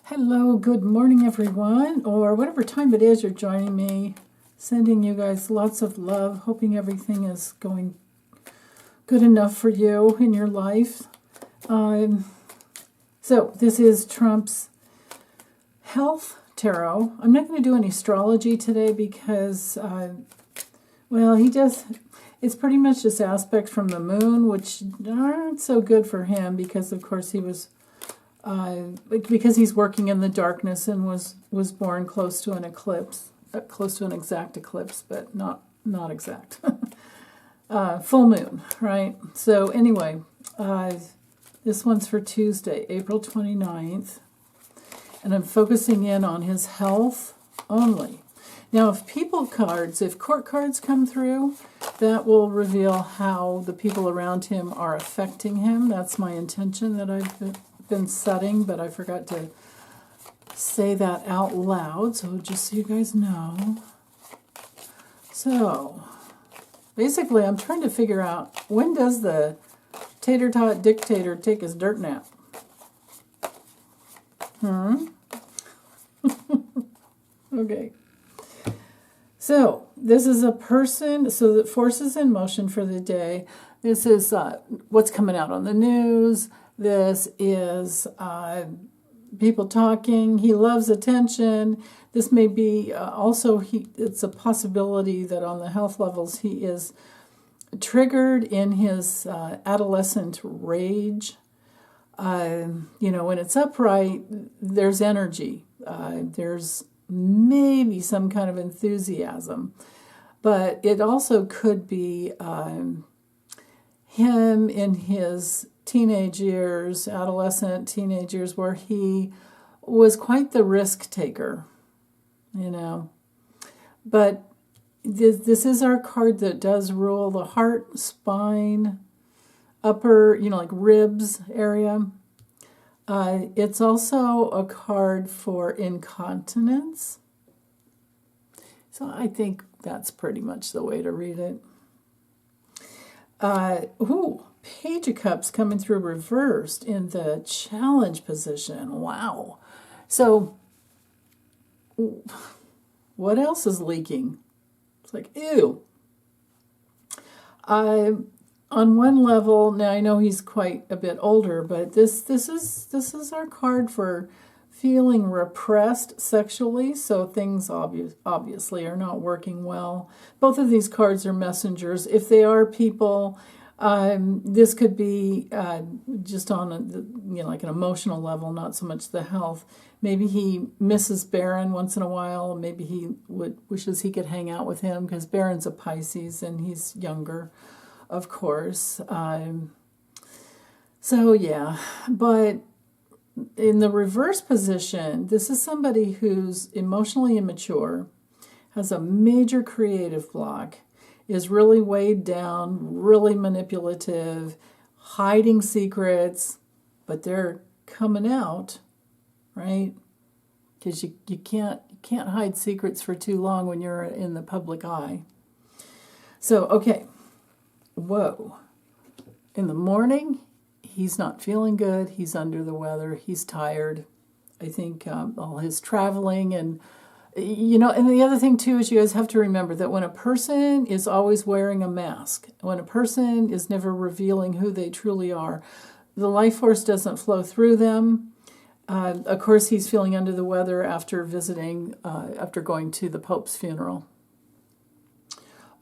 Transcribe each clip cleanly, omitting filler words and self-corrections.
Hello, good morning everyone, or whatever time it is you're joining me. Sending you guys lots of love, hoping everything is going good enough for you in your life. So this is Trump's health tarot. I'm not going to do any astrology today because, it's pretty much just aspects from the moon, which aren't so good for him because, of course, he was because he's working in the darkness and was born close to an eclipse, close to an exact eclipse, but not exact. Full moon, right? So anyway, this one's for Tuesday, April 29th, and I'm focusing in on his health only. Now, if court cards come through, that will reveal how the people around him are affecting him. That's my intention that I've been setting, but I forgot to say that out loud, so just so you guys know. So, basically, I'm trying to figure out, when does the tater-tot dictator take his dirt nap? Okay. So, this is a person, so the forces in motion for the day. This is what's coming out on the news. This is people talking. He loves attention. This may be it's a possibility that on the health levels he is triggered in his adolescent rage. When it's upright, there's energy. There's maybe some kind of enthusiasm. But it also could be him in his adolescent teenage years, where he was quite the risk taker, But this is our card that does rule the heart, spine, upper, like ribs area. It's also a card for incontinence. So I think that's pretty much the way to read it. Page of Cups coming through reversed in the challenge position. Wow. So, what else is leaking? It's like, ew. On one level, now I know he's quite a bit older, but this is our card for feeling repressed sexually, so things obviously are not working well. Both of these cards are messengers. If they are people, this could be just on like an emotional level, not so much the health. Maybe he misses Baron once in a while. Maybe he wishes he could hang out with him because Baron's a Pisces and he's younger, of course. But in the reverse position, this is somebody who's emotionally immature, has a major creative block, is really weighed down, really manipulative, hiding secrets, but they're coming out, right? Because you can't hide secrets for too long when you're in the public eye. So, okay. Whoa. In the morning, he's not feeling good. He's under the weather. He's tired. I think all his traveling and the other thing too is you guys have to remember that when a person is always wearing a mask, when a person is never revealing who they truly are, the life force doesn't flow through them. Of course, he's feeling under the weather after going to the Pope's funeral.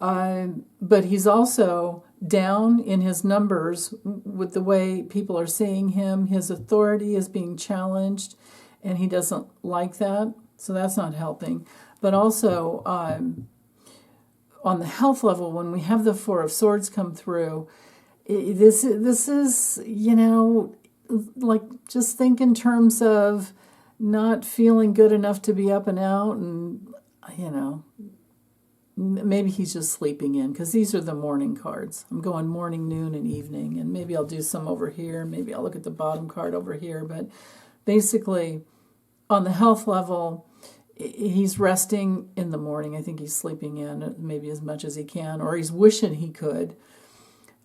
But he's also down in his numbers with the way people are seeing him. His authority is being challenged, and he doesn't like that. So that's not helping. But also, on the health level, when we have the Four of Swords come through, this is, like just think in terms of not feeling good enough to be up and out, and, maybe he's just sleeping in, because these are the morning cards. I'm going morning, noon, and evening, and maybe I'll do some over here. Maybe I'll look at the bottom card over here. But basically, on the health level, he's resting in the morning. I think he's sleeping in maybe as much as he can, or he's wishing he could.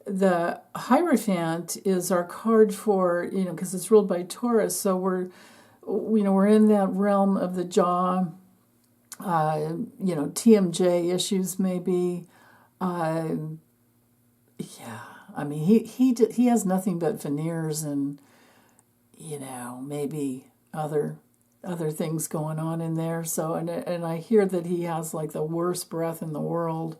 The Hierophant is our card for, because it's ruled by Taurus, so we're in that realm of the jaw, TMJ issues maybe. Yeah, I mean, he has nothing but veneers and, maybe other things going on in there. So, and I hear that he has like the worst breath in the world.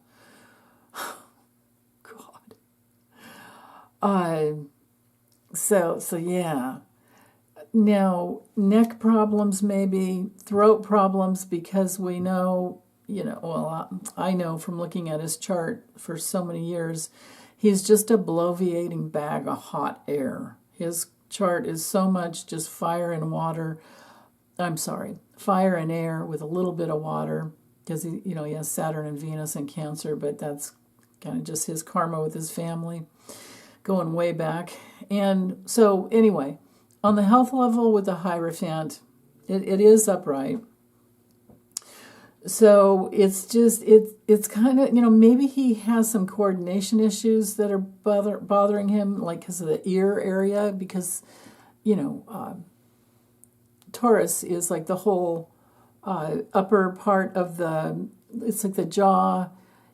God. So yeah. Now, neck problems maybe, throat problems, because we know, I know from looking at his chart for so many years, he's just a bloviating bag of hot air. His chart is so much just fire and air with a little bit of water, because he has Saturn and Venus and Cancer, but that's kind of just his karma with his family going way back. And so anyway, on the health level with the Hierophant, it is upright. So it's just, it's kind of, maybe he has some coordination issues that are bothering him, like because of the ear area, because, Taurus is like the whole upper part of it's like the jaw.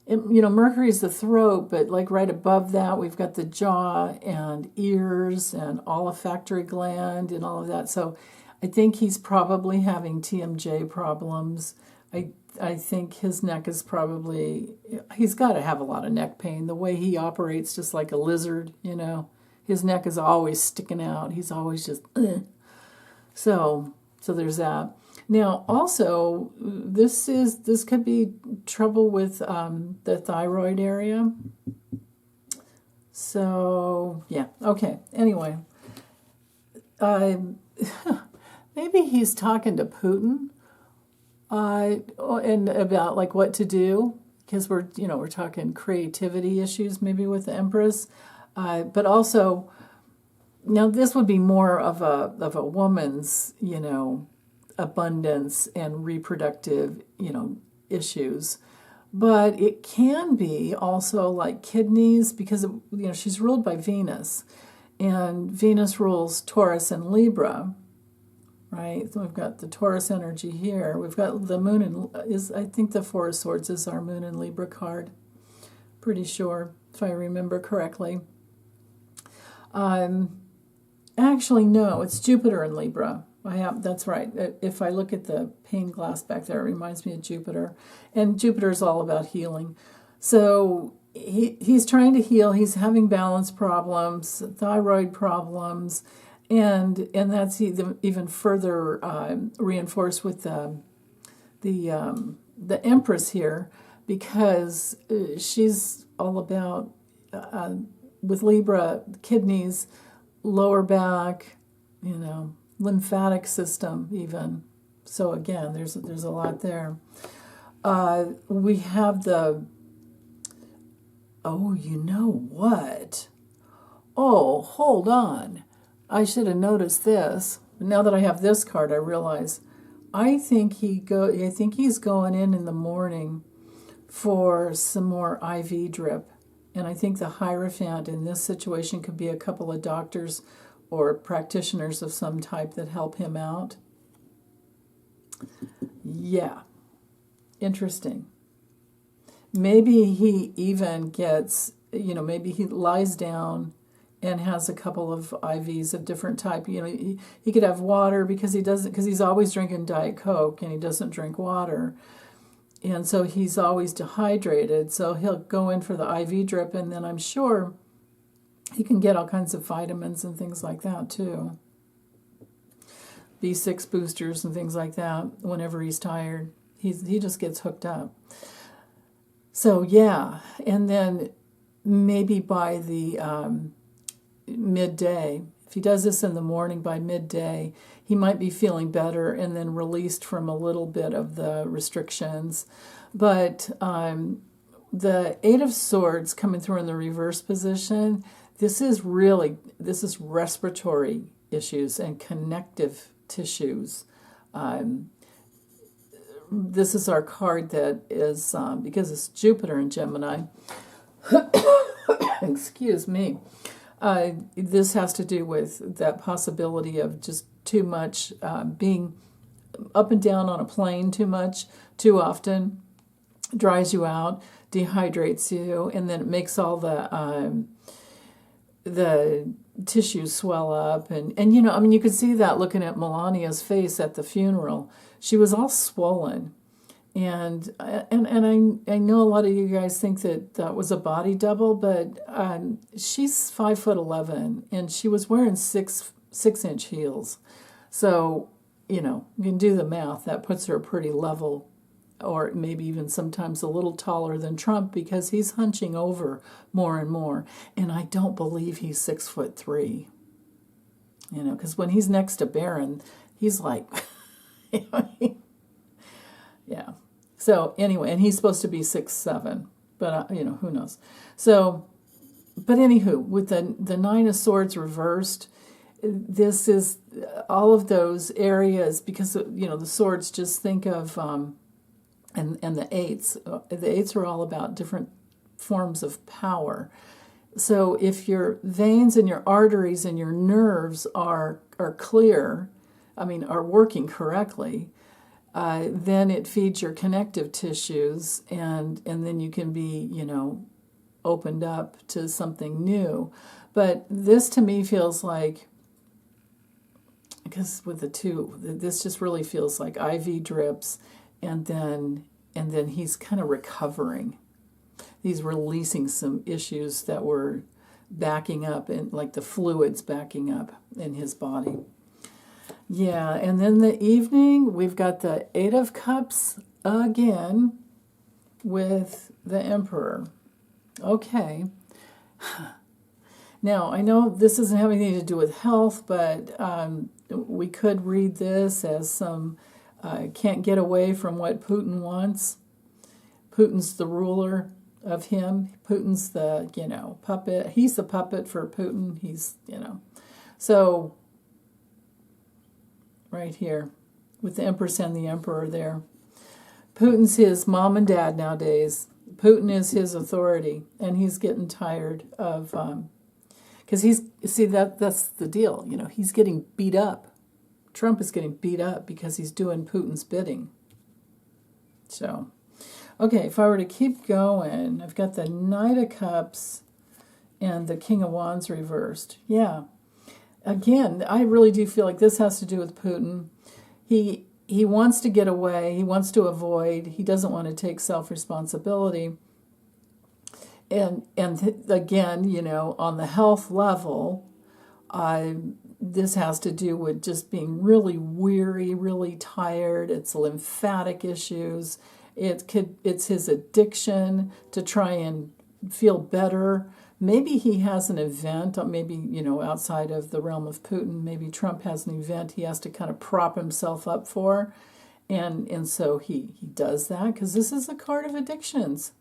Mercury's the throat, but like right above that, we've got the jaw and ears and olfactory gland and all of that. So I think he's probably having TMJ problems. I think his neck is he's got to have a lot of neck pain. The way he operates, just like a lizard, his neck is always sticking out. He's always just, So there's that. Now, also, this could be trouble with the thyroid area. So, yeah, okay. Anyway, maybe he's talking to Putin and about like what to do, because we're talking creativity issues maybe with the Empress, but also now this would be more of a woman's abundance and reproductive, issues. But it can be also like kidneys, because, she's ruled by Venus. And Venus rules Taurus and Libra, right? So we've got the Taurus energy here. We've got the moon, I think the Four of Swords is our moon and Libra card. Pretty sure, if I remember correctly. Actually, no, it's Jupiter in Libra. That's right. If I look at the pane glass back there, it reminds me of Jupiter. And Jupiter is all about healing. So he's trying to heal. He's having balance problems, thyroid problems, and that's even further reinforced with the Empress here, because she's all about with Libra, kidneys, lower back, lymphatic system even. So again, there's a lot there. We have you know what? Oh, hold on. I should have noticed this. But now that I have this card, I realize I think he's going in the morning for some more IV drip. And I think the Hierophant in this situation could be a couple of doctors or practitioners of some type that help him out. Yeah. Interesting. Maybe he even gets, maybe he lies down and has a couple of IVs of different type. He could have water because he's always drinking Diet Coke and he doesn't drink water. And so he's always dehydrated. So he'll go in for the IV drip, and then I'm sure he can get all kinds of vitamins and things like that too. B6 boosters and things like that whenever he's tired. He just gets hooked up. So yeah, and then maybe by the midday, if he does this in the morning, by midday, he might be feeling better and then released from a little bit of the restrictions. But the Eight of Swords coming through in the reverse position, this is respiratory issues and connective tissues. This is our card that is, because it's Jupiter in Gemini, excuse me, this has to do with that possibility of just too much, being up and down on a plane too much, too often, dries you out, dehydrates you, and then it makes all the tissues swell up. And you know, I mean, you could see that looking at Melania's face at the funeral. She was all swollen. And I know a lot of you guys think that was a body double, but she's 5'11", and she was wearing 6-inch heels. So, you know, you can do the math. That puts her pretty level, or maybe even sometimes a little taller than Trump, because he's hunching over more and more. And I don't believe he's 6'3". You know, because when he's next to Barron, he's like, yeah. So anyway, and he's supposed to be 6'7", but you know, who knows? So, but anywho, with the Nine of Swords reversed, this is all of those areas, because you know the swords. Just think of and the eights. The eights are all about different forms of power. So if your veins and your arteries and your nerves are clear, I mean, are working correctly, then it feeds your connective tissues, and then you can be, you know, opened up to something new. But this to me feels like, because with the two, this just really feels like IV drips, and then he's kind of recovering. He's releasing some issues that were backing up, and like the fluids backing up in his body. Yeah, and then the evening, we've got the Eight of Cups again with the Emperor. Okay. Now, I know this doesn't have anything to do with health, but we could read this as some can't get away from what Putin wants. Putin's the ruler of him. Putin's the, you know, puppet. He's the puppet for Putin. He's, you know. So, right here, with the Empress and the Emperor there. Putin's his mom and dad nowadays. Putin is his authority, and he's getting tired of, because that's the deal, you know, he's getting beat up. Trump is getting beat up because he's doing Putin's bidding. So, okay, if I were to keep going, I've got the Knight of Cups and the King of Wands reversed. Yeah. Again, I really do feel like this has to do with Putin. He wants to get away. He wants to avoid. He doesn't want to take self-responsibility. And again, you know, on the health level, this has to do with just being really weary, really tired. It's lymphatic issues. It's his addiction to try and feel better. Maybe he has an event, maybe, you know, outside of the realm of Putin. Maybe Trump has an event he has to kind of prop himself up for. And so he does that, because this is a card of addictions.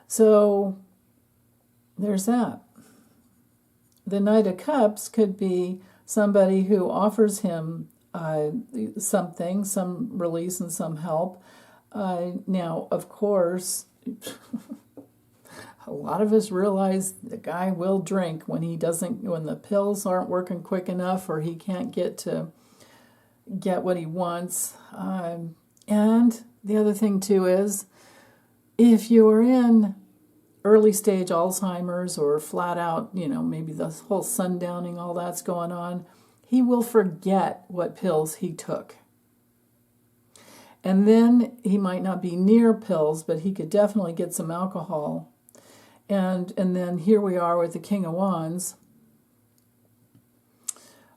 So there's that. The Knight of Cups could be somebody who offers him something, some release and some help. Now, of course, a lot of us realize the guy will drink when the pills aren't working quick enough, or he can't get what he wants. And the other thing too is, if you are in early stage Alzheimer's or flat out, you know, maybe the whole sundowning, all that's going on, he will forget what pills he took. And then he might not be near pills, but he could definitely get some alcohol. And then here we are with the King of Wands.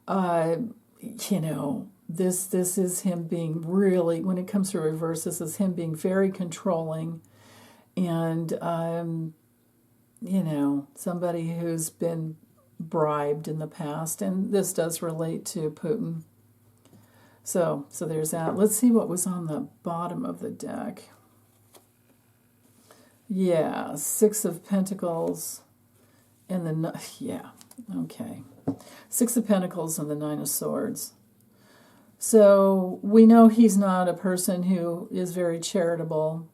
You know, this is him being really, when it comes to reverse, this is him being very controlling, and you know, somebody who's been bribed in the past, and this does relate to Putin. So there's that. Let's see what was on the bottom of the deck. Yeah, Six of Pentacles, and okay. Six of Pentacles and the Nine of Swords. So we know he's not a person who is very charitable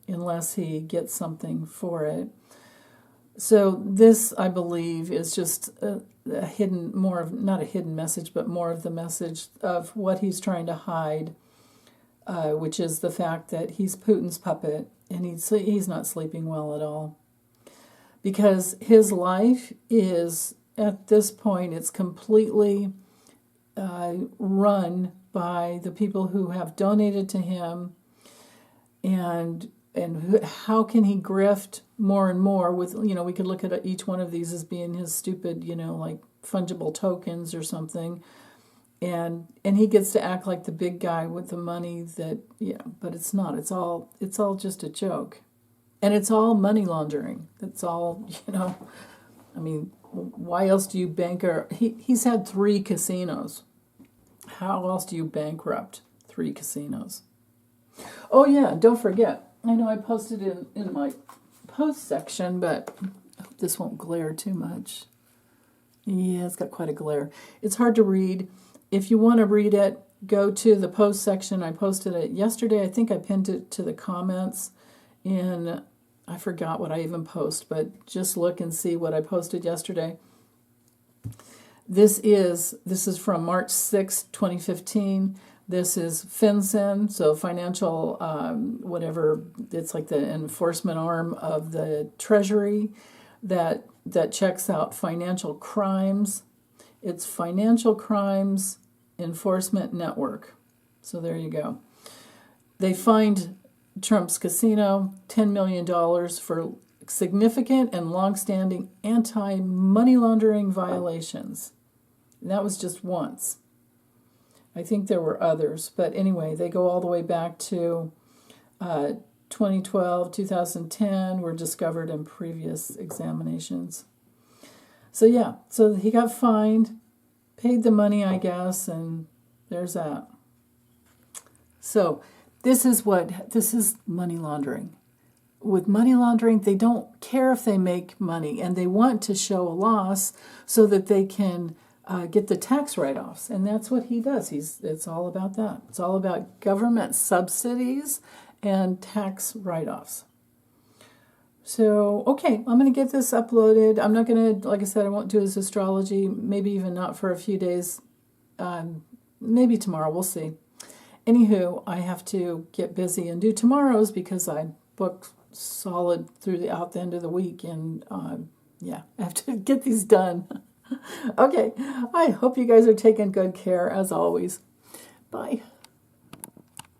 unless he gets something for it. So this, I believe, is just a hidden, more of, not a hidden message, but more of the message of what he's trying to hide, which is the fact that he's Putin's puppet and he's not sleeping well at all. Because his life is, at this point, it's completely run by the people who have donated to him, and how can he grift more and more with, we could look at each one of these as being his stupid, like fungible tokens or something, and he gets to act like the big guy with the money that, but it's not. It's all just a joke. And it's all money laundering. It's all, I mean, why else do you he's had 3 casinos. How else do you bankrupt 3 casinos? Oh yeah, don't forget. I know I posted in my post section, but I hope this won't glare too much. Yeah, it's got quite a glare. It's hard to read. If you want to read it, go to the post section. I posted it yesterday. I think I pinned it to the comments I forgot what I even posted, but just look and see what I posted yesterday. This is from March 6, 2015. This is FinCEN, so financial, whatever, it's like the enforcement arm of the Treasury that checks out financial crimes. It's Financial Crimes Enforcement Network. So there you go. They fined Trump's casino $10 million for significant and long-standing anti-money laundering violations. And that was just once. I think there were others, but anyway, they go all the way back to 2012, 2010, were discovered in previous examinations. So yeah, so he got fined, paid the money, I guess, and there's that. So this is money laundering. With money laundering, they don't care if they make money, and they want to show a loss so that they can get the tax write-offs, and that's what he does. It's all about that. It's all about government subsidies and tax write-offs. So, okay, I'm going to get this uploaded. I'm not going to, like I said, I won't do his astrology, maybe even not for a few days, maybe tomorrow, we'll see. Anywho, I have to get busy and do tomorrow's because I booked solid throughout the end of the week, and I have to get these done. Okay, I hope you guys are taking good care as always. Bye.